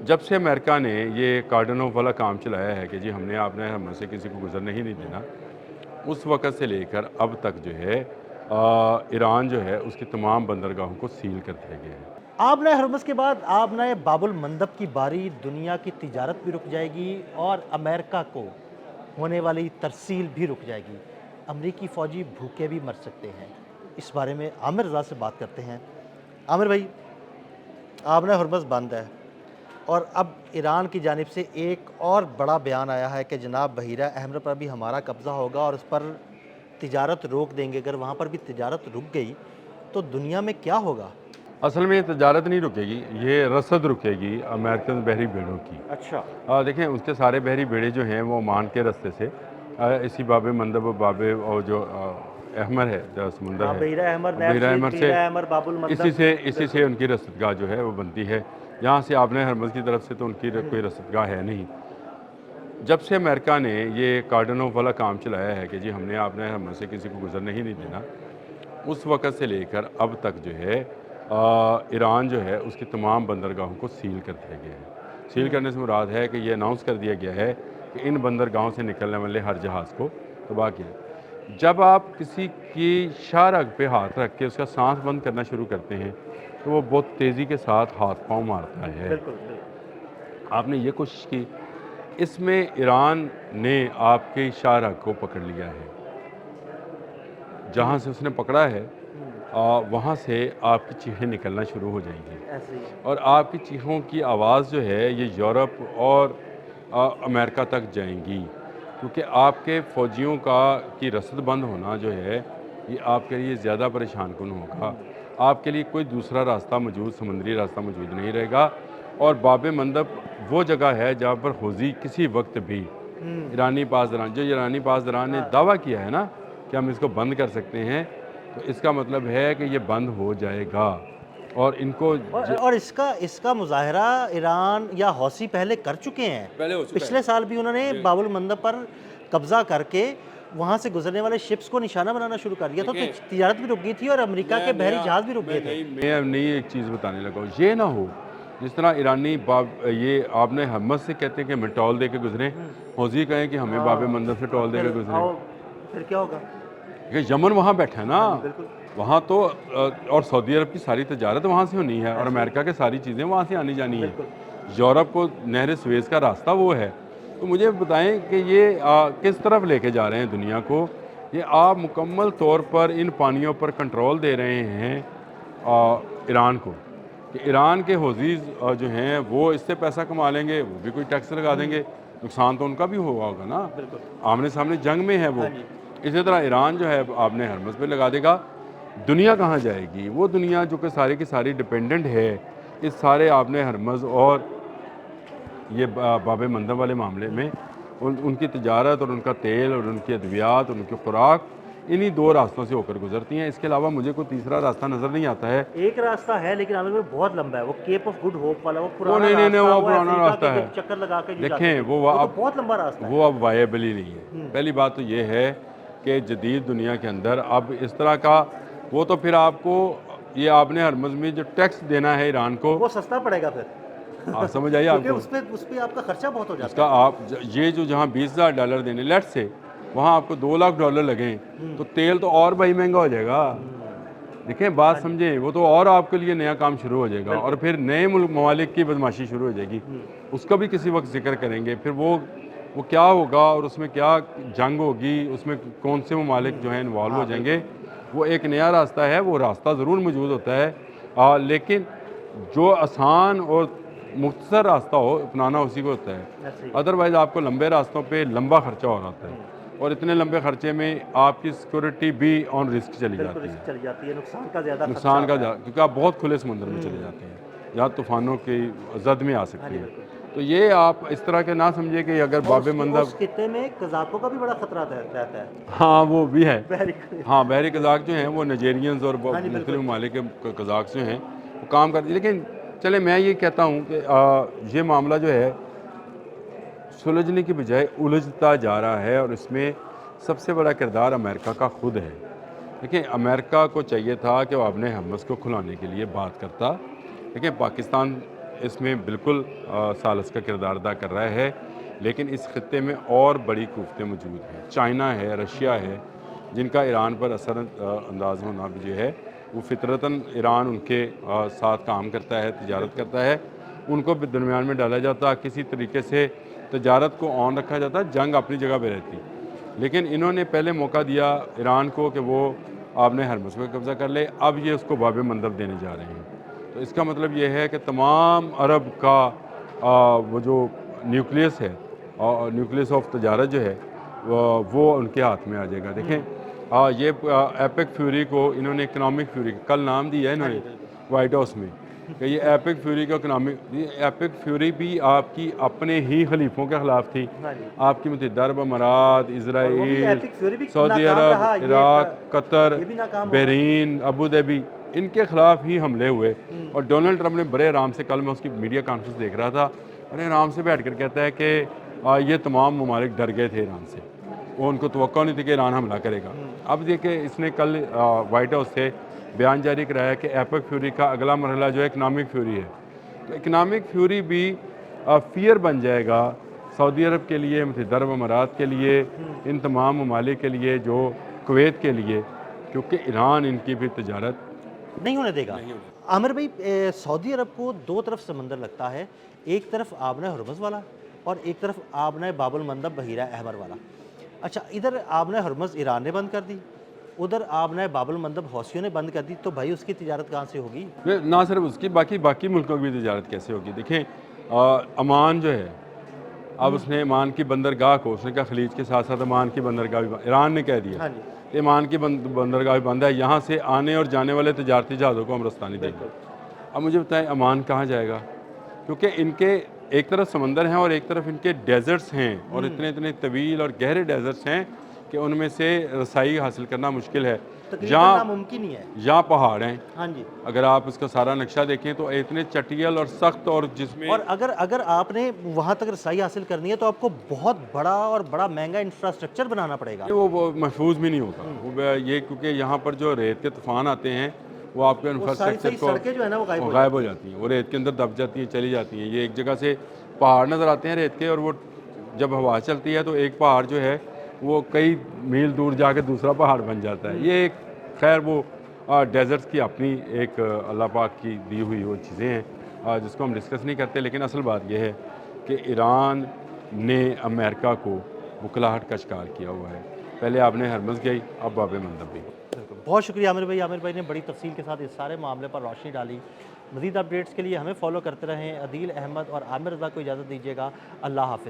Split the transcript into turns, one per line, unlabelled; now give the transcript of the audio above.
جب سے امریکہ نے یہ کارڈن آف والا کام چلایا ہے کہ جی ہم نے آپ نے ہم سے کسی کو گزرنے ہی نہیں دینا، اس وقت سے لے کر اب تک جو ہے ایران جو ہے اس کی تمام بندرگاہوں کو سیل کر دیا گیا ہے۔
آبنۂ ہرمز کے بعد آبنۂ باب المندب کی باری، دنیا کی تجارت بھی رک جائے گی اور امریکہ کو ہونے والی ترسیل بھی رک جائے گی۔ امریکی فوجی بھوکے بھی مر سکتے ہیں۔ اس بارے میں عامر رضا سے بات کرتے ہیں۔ عامر بھائی، آبنۂ ہرمز بند ہے اور اب ایران کی جانب سے ایک اور بڑا بیان آیا ہے کہ جناب بحیرہ احمر پر بھی ہمارا قبضہ ہوگا اور اس پر تجارت روک دیں گے۔ اگر وہاں پر بھی تجارت رک گئی تو دنیا میں کیا ہوگا؟
اصل میں یہ تجارت نہیں رکے گی، یہ رسد رکے گی امریکن بحری بیڑوں کی۔
اچھا،
دیکھیں اس کے سارے بحری بیڑے جو ہیں وہ عمان کے رستے سے اسی باب مندب باب اور جو احمر ہے جو سمندر ہے،
بحیرہ احمر،
بحیرہ احمر سے
بحیرہ احمر، باب المندب،
اسی سے ان کی رسدگاہ جو ہے وہ بنتی ہے۔ یہاں سے آبنۂ ہرمز کی طرف سے تو ان کی کوئی رسدگاہ ہے نہیں۔ جب سے امریکہ نے یہ کارڈن آف والا کام چلایا ہے کہ جی ہم نے آبنۂ ہرمز سے کسی کو گزرنے ہی نہیں دینا، اس وقت سے لے کر اب تک جو ہے ایران جو ہے اس کی تمام بندرگاہوں کو سیل کر دیا گیا ہے۔ سیل کرنے سے مراد ہے کہ یہ اناؤنس کر دیا گیا ہے کہ ان بندرگاہوں سے نکلنے والے ہر جہاز کو تباہ کیا۔ جب آپ کسی کی شاہ رگ پہ ہاتھ رکھ کے اس کا سانس بند کرنا شروع کرتے ہیں تو وہ بہت تیزی کے ساتھ ہاتھ پاؤں مارتا ہے۔
بالکل۔
آپ نے یہ کوشش کی، اس میں ایران نے آپ کے شاہ رگ کو پکڑ لیا ہے۔ جہاں سے اس نے پکڑا ہے وہاں سے آپ کی چیخیں نکلنا شروع ہو جائیں گی،
ایسے ہی
اور آپ کی چیخوں کی آواز جو ہے یہ یورپ اور امریکہ تک جائیں گی، کیونکہ آپ کے فوجیوں کی رسد بند ہونا جو ہے یہ آپ کے لیے زیادہ پریشان کن ہوگا۔ آپ کے لیے کوئی دوسرا راستہ موجود، سمندری راستہ موجود نہیں رہے گا، اور باب مندب وہ جگہ ہے جہاں پر حوثی کسی وقت بھی ایرانی پاسداران نے دعویٰ کیا ہے نا کہ ہم اس کو بند کر سکتے ہیں، تو اس کا مطلب ہے کہ یہ بند ہو جائے گا۔ اور ان کو
اور اس کا مظاہرہ ایران یا حوثی پہلے کر چکے ہیں۔ پچھلے سال بھی انہوں نے باب المندب پر قبضہ کر کے وہاں سے گزرنے والے شپس کو نشانہ بنانا شروع کر دیا تھا، تو تجارت بھی رک گئی تھی اور امریکہ کے بحری جہاز بھی رک گئے تھے۔
میں نئی ایک چیز بتانے لگا ہوں، یہ نہ ہو جس طرح ایرانی یہ آپ نے ہمت سے کہتے ہیں کہ ہمیں ٹول دے کے گزریں، حوثی کہیں کہ ہمیں باب مندب سے ٹول دے کے گزریں۔
پھر کیا ہوگا؟
کہ یمن وہاں بیٹھا ہے نا، وہاں تو اور سعودی عرب کی ساری تجارت وہاں سے ہونی ہے، اور امریکہ کے ساری چیزیں وہاں سے آنی جانی ہیں۔ یورپ کو نہر سویز کا راستہ وہ ہے۔ تو مجھے بتائیں کہ یہ کس طرف لے کے جا رہے ہیں دنیا کو؟ یہ آپ مکمل طور پر ان پانیوں پر کنٹرول دے رہے ہیں ایران کو، کہ ایران کے حوثیز جو ہیں وہ اس سے پیسہ کما لیں گے، وہ بھی کوئی ٹیکس لگا دیں گے، نقصان تو ان کا بھی ہوگا نا، آمنے سامنے جنگ میں ہے وہ۔ اسی طرح ایران جو ہے آبنۂ ہرمز پہ لگا دے گا۔ دنیا کہاں جائے گی؟ وہ دنیا جو کہ ساری کی ساری ڈیپینڈنٹ ہے اس سارے آبنۂ ہرمز اور یہ باب مندب والے معاملے میں، ان کی تجارت اور ان کا تیل اور ان کی ادویات اور ان کی خوراک انہی دو راستوں سے ہو کر گزرتی ہیں۔ اس کے علاوہ مجھے کوئی تیسرا راستہ نظر نہیں آتا ہے۔
ایک راستہ ہے لیکن عامر بھائی بہت لمبا ہے، وہ کیپ آف گڈ ہوپ والا، وہ پرانا
نہیں وہ پرانا
افریقہ
راستہ
کے
ہے،
چکر لگا کے جو جاتے
دیکھیں
ہیں،
وہ
تو بہت لمبا راستہ ہے۔
وہ اب وائبل ہی نہیں ہے۔ پہلی بات تو یہ ہے کہ جدید دنیا کے اندر اب اس طرح کا وہ تو پھر آپ کو یہ آبنۂ ہرمز میں جو ٹیکس دینا ہے ایران کو،
وہ سستا پڑے گا پھر،
سمجھ آئیے آپ کو؟
کیونکہ اس پہ آپ کا خرچہ بہت ہو
اس
جاتا
کا
ہے۔
آپ یہ جو جہاں $20,000 دینے لیٹ سے وہاں آپ کو $2 لاکھ لگیں تو تیل تو اور بھائی مہنگا ہو جائے گا۔ دیکھیں بات سمجھیں، وہ تو اور آپ کے لیے نیا کام شروع ہو جائے گا، اور پھر نئے ممالک کی بدماشی شروع ہو جائے گی۔ اس کا بھی کسی وقت ذکر کریں گے، پھر وہ کیا ہوگا اور اس میں کیا جنگ ہوگی، اس میں کون سے ممالک جو ہیں انوالو ہو جائیں گے۔ وہ ایک نیا راستہ ہے، وہ راستہ ضرور موجود ہوتا ہے، لیکن جو آسان اور مختصر راستہ ہو اپنانا اسی کو ہوتا ہے۔ ادروائز آپ کو لمبے راستوں پہ لمبا خرچہ ہو رہا ہے، اور اتنے لمبے خرچے میں آپ کی سیکورٹی بھی آن رسک چلی جاتی ہے،
نقصان کا زیادہ
نقصان کا کیونکہ آپ بہت کھلے سمندر میں چلے جاتے ہیں جہاں طوفانوں کی زد میں آ سکتی ہے۔ تو یہ آپ اس طرح کے نہ سمجھے کہ اگر باب مندب،
اس خطے میں قزاقوں کا بھی بڑا خطرہ رہتا ہے۔
ہاں وہ بھی ہے، ہاں بحری قزاق جو ہیں وہ نائجیرینز اور مختلف ممالک کے قزاق جو ہیں وہ کام کرتی ہیں۔ لیکن چلے میں یہ کہتا ہوں کہ یہ معاملہ جو ہے سلجھنے کی بجائے الجھتا جا رہا ہے، اور اس میں سب سے بڑا کردار امریکہ کا خود ہے۔ دیکھیں امریکہ کو چاہیے تھا کہ وہ آبنۂ ہرمز کو کھلانے کے لیے بات کرتا، لیکن پاکستان اس میں بالکل ثالث کا کردار ادا کر رہا ہے، لیکن اس خطے میں اور بڑی قوتیں موجود ہیں۔ چائنا ہے، رشیا ہے، جن کا ایران پر اثر انداز ہونا بھی جو ہے وہ فطرتاً ایران ان کے ساتھ کام کرتا ہے، تجارت کرتا ہے، ان کو بھی درمیان میں ڈالا جاتا، کسی طریقے سے تجارت کو آن رکھا جاتا، جنگ اپنی جگہ پہ رہتی۔ لیکن انہوں نے پہلے موقع دیا ایران کو کہ وہ آپ نے ہرمز پہ قبضہ کر لے، اب یہ اس کو باب مندب دینے جا رہے ہیں۔ تو اس کا مطلب یہ ہے کہ تمام عرب کا وہ جو نیوکلیس ہے، نیوکلیس آف تجارت جو ہے وہ ان کے ہاتھ میں آ جائے گا۔ دیکھیں یہ ایپک فیوری کو انہوں نے اکنامک فیوری کل نام دیا ہے انہوں نے وائٹ ہاؤس میں کہ یہ ایپک فیوری کا اکنامک، ایپک فیوری بھی آپ کی اپنے ہی خلیفوں کے خلاف تھی، آپ کی متحدہ عرب امارات، اسرائیل، سعودی عرب، عراق، قطر، بحرین، ابو ظبی، ان کے خلاف ہی حملے ہوئے۔ اور ڈونلڈ ٹرمپ نے بڑے آرام سے، کل میں اس کی میڈیا کانفرنس دیکھ رہا تھا، بڑے آرام سے بیٹھ کر کہتا ہے کہ یہ تمام ممالک ڈر گئے تھے ایران سے، وہ ان کو توقع نہیں تھی کہ ایران حملہ کرے گا۔ اب دیکھیں اس نے کل وائٹ ہاؤس سے بیان جاری کرایا کہ ایپک فیوری کا اگلا مرحلہ جو ہے اکنامک فیوری ہے۔ تو اکنامک فیوری بھی فیئر بن جائے گا سعودی عرب کے لیے، متحدہ عرب امارات کے لیے، ان تمام ممالک کے لیے، جو کویت کے لیے، کیونکہ ایران ان کی بھی تجارت
نہیں ہونے دے گا۔ عامر بھائی، سعودی عرب کو دو طرف سمندر لگتا ہے، ایک طرف آبنہ ہرمز والا اور ایک طرف آبنہ باب المندب بحیرہ احمر والا۔ اچھا، ادھر آبنہ ہرمز ایران نے بند کر دی، ادھر آبنہ باب المندب حوثیوں نے بند کر دی، تو بھائی اس کی تجارت کہاں سے ہوگی؟
نہ صرف اس کی، باقی ملکوں کی بھی تجارت کیسے ہوگی؟ دیکھیں عمان جو ہے، اب اس نے عمان کی بندرگاہ کو، اس نے کہا خلیج کے ساتھ ساتھ عمان کی بندرگاہ بھی ایران نے کہہ دیا کہ عمان کی بندرگاہ بھی بند ہے، یہاں سے آنے اور جانے والے تجارتی جہازوں کو ہم رستہ نہیں دیں گے۔ اب مجھے بتائیں عمان کہاں جائے گا؟ کیونکہ ان کے ایک طرف سمندر ہیں اور ایک طرف ان کے ڈیزرٹس ہیں، اور اتنے طویل اور گہرے ڈیزرٹس ہیں کہ ان میں سے رسائی حاصل کرنا مشکل ہے،
تقریباً ناممکن ہی ہے۔
جہاں پہاڑ ہیں،
ہاں جی،
اگر آپ اس کا سارا نقشہ دیکھیں تو اتنے چٹیل اور سخت، اور جس میں
اور اگر آپ نے وہاں تک رسائی حاصل کرنی ہے تو آپ کو بہت بڑا مہنگا انفراسٹرکچر بنانا پڑے گا۔
وہ محفوظ بھی نہیں ہوگا وہ یہ، کیونکہ یہاں پر جو ریت کے طوفان آتے ہیں وہ آپ کے انفراسٹرکچر کو
سڑکیں جو ہے نا وہ
غائب ہو جاتی ہیں، وہ ریت کے اندر دب جاتی ہیں، چلی جاتی ہیں۔ یہ ایک جگہ سے پہاڑ نظر آتے ہیں ریت کے، اور وہ جب ہوا چلتی ہے تو ایک پہاڑ جو ہے وہ کئی میل دور جا کے دوسرا پہاڑ بن جاتا ہے۔ یہ ایک خیر وہ ڈیزرٹس کی اپنی ایک اللہ پاک کی دی ہوئی وہ چیزیں ہیں جس کو ہم ڈسکس نہیں کرتے، لیکن اصل بات یہ ہے کہ ایران نے امریکہ کو بکلاہٹ کا شکار کیا ہوا ہے۔ پہلے آپ نے ہرمز گئی، اب باب مندب بھی۔
بہت شکریہ عامر بھائی، عامر بھائی نے بڑی تفصیل کے ساتھ اس سارے معاملے پر روشنی ڈالی۔ مزید اپڈیٹس کے لیے ہمیں فالو کرتے رہیں۔ عدیل احمد اور عامر رضا کو اجازت دیجیے گا، اللہ حافظ۔